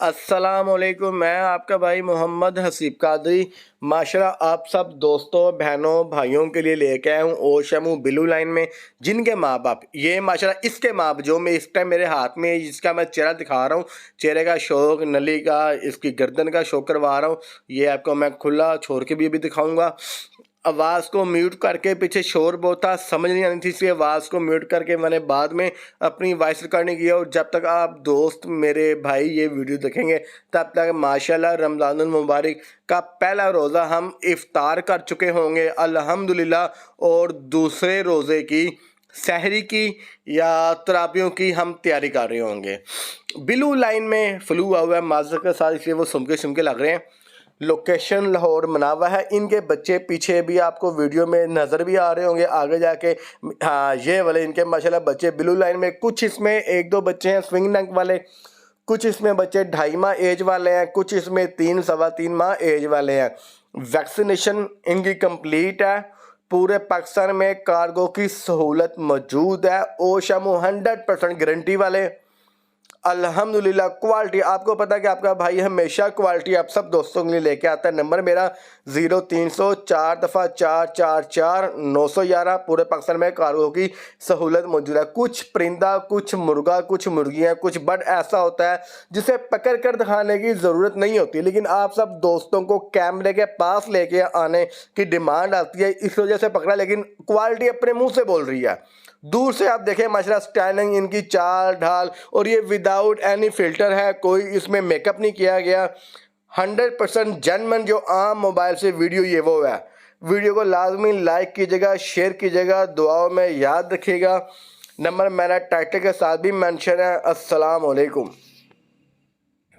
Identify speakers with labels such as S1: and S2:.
S1: अस्सलाम वालेकुम। मैं आपका भाई मोहम्मद हसीब कादरी माशाल्लाह आप सब दोस्तों बहनों भाइयों के लिए लेके आया हूँ ओशमू ब्लू लाइन में, जिनके माँ बाप ये माशाल्लाह इसके माँ बाप जो मैं इस टाइम मेरे हाथ में जिसका मैं चेहरा दिखा रहा हूँ, चेहरे का शौक, नली का, इसकी गर्दन का शौक करवा रहा हूँ। ये आपको मैं खुला छोड़ के भी दिखाऊंगा। आवाज़ को म्यूट करके, पीछे शोर बहुत था, समझ नहीं आनी थी, इसलिए आवाज़ को म्यूट करके मैंने बाद में अपनी वॉइस रिकॉर्डिंग की। और जब तक आप दोस्त मेरे भाई ये वीडियो देखेंगे तब तक माशाल्लाह रमज़ानुल मुबारक का पहला रोज़ा हम इफ्तार कर चुके होंगे अल्हम्दुलिल्लाह, और दूसरे रोज़े की सहरी की या तराबियों की हम तैयारी कर रहे होंगे। ब्लू लाइन में फ्लू हुआ है माजर के साथ, इसलिए वो सुमके सुमके लग रहे हैं। लोकेशन लाहौर मनावा है। इनके बच्चे पीछे भी आपको वीडियो में नज़र भी आ रहे होंगे आगे जाके। हाँ, ये वाले इनके माशाल्लाह बच्चे ब्लू लाइन में, कुछ इसमें एक दो बच्चे हैं स्विंग नेक वाले, कुछ इसमें बच्चे 2.5 माह एज वाले हैं, कुछ इसमें 3 सवा 3 माह एज वाले हैं। वैक्सीनेशन इनकी कंप्लीट है। पूरे पाकिस्तान में कार्गो की सहूलत मौजूद है। ओशमू 100% गारंटी वाले अल्हम्दुलिल्लाह। क्वालिटी आपको पता है कि आपका भाई हमेशा क्वालिटी आप सब दोस्तों के लिए लेके आता है। नंबर मेरा 0304 पूरे पाकिस्तान में कार्गो की सहूलत मौजूद है। कुछ परिंदा, कुछ मुर्गा, कुछ मुर्गियां, कुछ बर्ड ऐसा होता है जिसे पकड़ कर दिखाने की ज़रूरत नहीं होती, लेकिन आप सब दोस्तों को कैमरे के पास लेके आने की डिमांड आती है, इस वजह से पकड़ा। लेकिन क्वालिटी अपने मुंह से बोल रही है। दूर से आप देखें माशाल्लाह स्टाइलिंग इनकी, चाल ढाल, और ये विदाउट एनी फिल्टर है, कोई इसमें मेकअप नहीं किया गया। 100% जेन्युइन जो आम मोबाइल से वीडियो ये वो है। वीडियो को लाजमी लाइक कीजिएगा, शेयर कीजिएगा, दुआओं में याद रखिएगा। नंबर मेरा टाइटल के साथ भी मेंशन है। अस्सलाम वालेकुम।